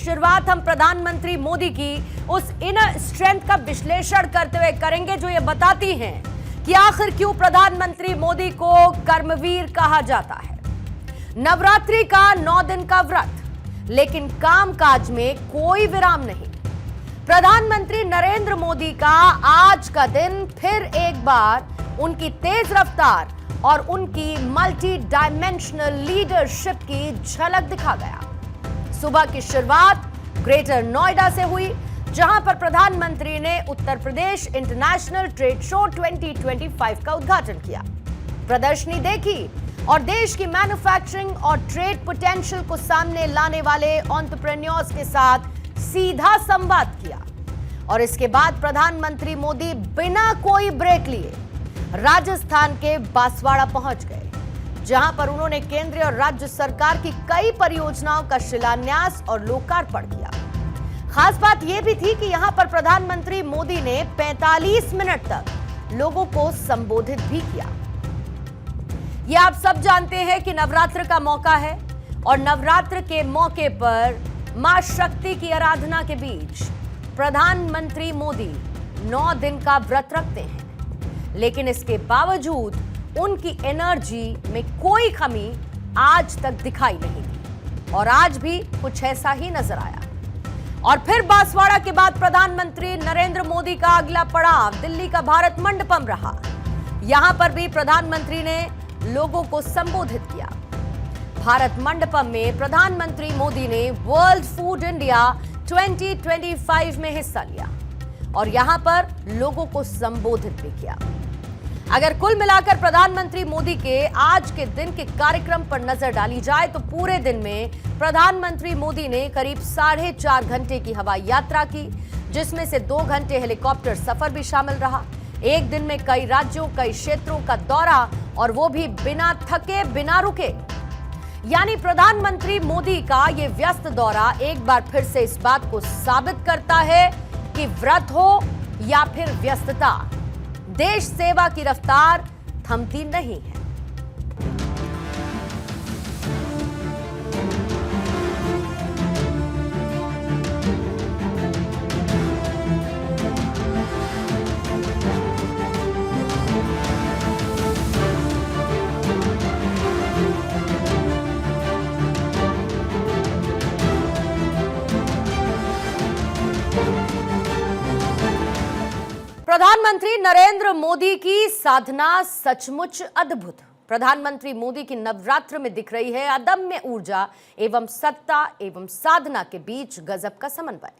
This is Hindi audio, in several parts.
शुरुआत हम प्रधानमंत्री मोदी की उस इनर स्ट्रेंथ का विश्लेषण करते हुए करेंगे जो ये बताती हैं कि आखिर क्यों प्रधानमंत्री मोदी को कर्मवीर कहा जाता है। नवरात्रि का 9 दिन का व्रत, लेकिन कामकाज में कोई विराम नहीं। प्रधानमंत्री नरेंद्र मोदी का आज का दिन फिर एक बार उनकी तेज रफ्तार और उनकी मल्टी डायमेंशनल लीडरशिप की झलक दिखा गया। सुबह की शुरुआत ग्रेटर नोएडा से हुई, जहां पर प्रधानमंत्री ने Uttar Pradesh international trade show 2025 का उद्घाटन किया, प्रदर्शनी देखी और देश की मैन्युफैक्चरिंग और ट्रेड पोटेंशियल को सामने लाने वाले एंटरप्रेन्योर्स के साथ सीधा संवाद किया। और इसके बाद प्रधानमंत्री मोदी बिना कोई ब्रेक लिए राजस्थान के बांसवाड़ा पहुंच गए, जहां पर उन्होंने केंद्रीय और राज्य सरकार की कई परियोजनाओं का शिलान्यास और लोकार्पण किया। खास बात यह भी थी कि यहां पर प्रधानमंत्री मोदी ने 45 मिनट तक लोगों को संबोधित भी किया। यह आप सब जानते हैं कि नवरात्र का मौका है और नवरात्र के मौके पर मां शक्ति की आराधना के बीच प्रधानमंत्री मोदी 9 दिन का व्रत रखते हैं, लेकिन इसके बावजूद उनकी एनर्जी में कोई कमी आज तक दिखाई नहीं दी और आज भी कुछ ऐसा ही नजर आया। और फिर बांसवाड़ा के बाद प्रधानमंत्री नरेंद्र मोदी का अगला पड़ाव दिल्ली का भारत मंडपम रहा। यहां पर भी प्रधानमंत्री ने लोगों को संबोधित किया। भारत मंडपम में प्रधानमंत्री मोदी ने वर्ल्ड फूड इंडिया 2025 में हिस्सा लिया और यहां पर लोगों को संबोधित भी किया। अगर कुल मिलाकर प्रधानमंत्री मोदी के आज के दिन के कार्यक्रम पर नजर डाली जाए तो पूरे दिन में प्रधानमंत्री मोदी ने करीब 4.5 घंटे की हवाई यात्रा की, जिसमें से 2 घंटे हेलीकॉप्टर सफर भी शामिल रहा। एक दिन में कई राज्यों, कई क्षेत्रों का दौरा, और वो भी बिना थके, बिना रुके। यानी प्रधानमंत्री मोदी का ये व्यस्त दौरा एक बार फिर से इस बात को साबित करता है कि व्रत हो या फिर व्यस्तता, देश सेवा की रफ्तार थमती नहीं है। प्रधानमंत्री नरेंद्र मोदी की साधना सचमुच अद्भुत। प्रधानमंत्री मोदी की नवरात्र में दिख रही है अदम्य ऊर्जा एवं सत्ता एवं साधना के बीच गजब का समन्वय।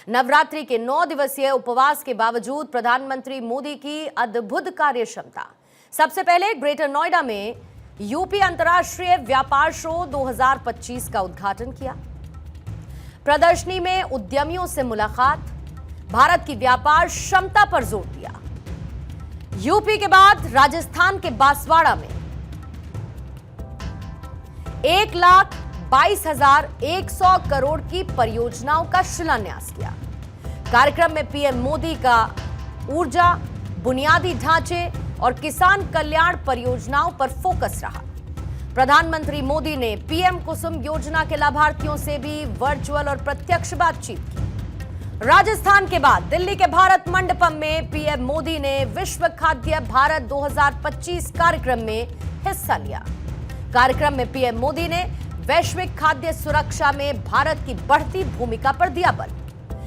नवरात्रि के 9 दिवसीय उपवास के बावजूद प्रधानमंत्री मोदी की अद्भुत कार्य क्षमता। सबसे पहले ग्रेटर नोएडा में यूपी अंतर्राष्ट्रीय व्यापार शो 2025 का उद्घाटन किया। प्रदर्शनी में उद्यमियों से मुलाकात, भारत की व्यापार क्षमता पर जोर दिया। यूपी के बाद राजस्थान के बांसवाड़ा में 1,22,100 करोड़ की परियोजनाओं का शिलान्यास किया। कार्यक्रम में पीएम मोदी का ऊर्जा, बुनियादी ढांचे और किसान कल्याण परियोजनाओं पर फोकस रहा। प्रधानमंत्री मोदी ने पीएम कुसुम योजना के लाभार्थियों से भी वर्चुअल और प्रत्यक्ष बातचीत की। राजस्थान के बाद दिल्ली के भारत मंडपम में पीएम मोदी ने विश्व खाद्य भारत 2025 कार्यक्रम में हिस्सा लिया। कार्यक्रम में पीएम मोदी ने वैश्विक खाद्य सुरक्षा में भारत की बढ़ती भूमिका पर दिया बल।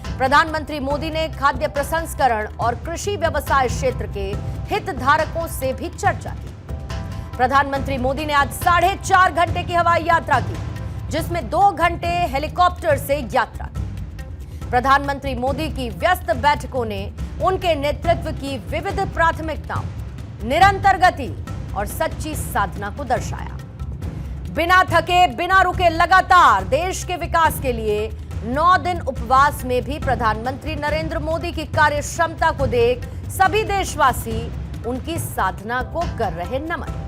प्रधानमंत्री मोदी ने खाद्य प्रसंस्करण और कृषि व्यवसाय क्षेत्र के हितधारकों से भी चर्चा की। प्रधानमंत्री मोदी ने आज 4.5 घंटे की हवाई यात्रा की, जिसमें 2 घंटे हेलीकॉप्टर से यात्रा की। प्रधानमंत्री मोदी की व्यस्त बैठकों ने उनके नेतृत्व की विविध प्राथमिकताओं, निरंतर गति और सच्ची साधना को दर्शाया। बिना थके, बिना रुके लगातार देश के विकास के लिए 9 दिन उपवास में भी प्रधानमंत्री नरेंद्र मोदी की कार्य क्षमता को देख सभी देशवासी उनकी साधना को कर रहे नमन।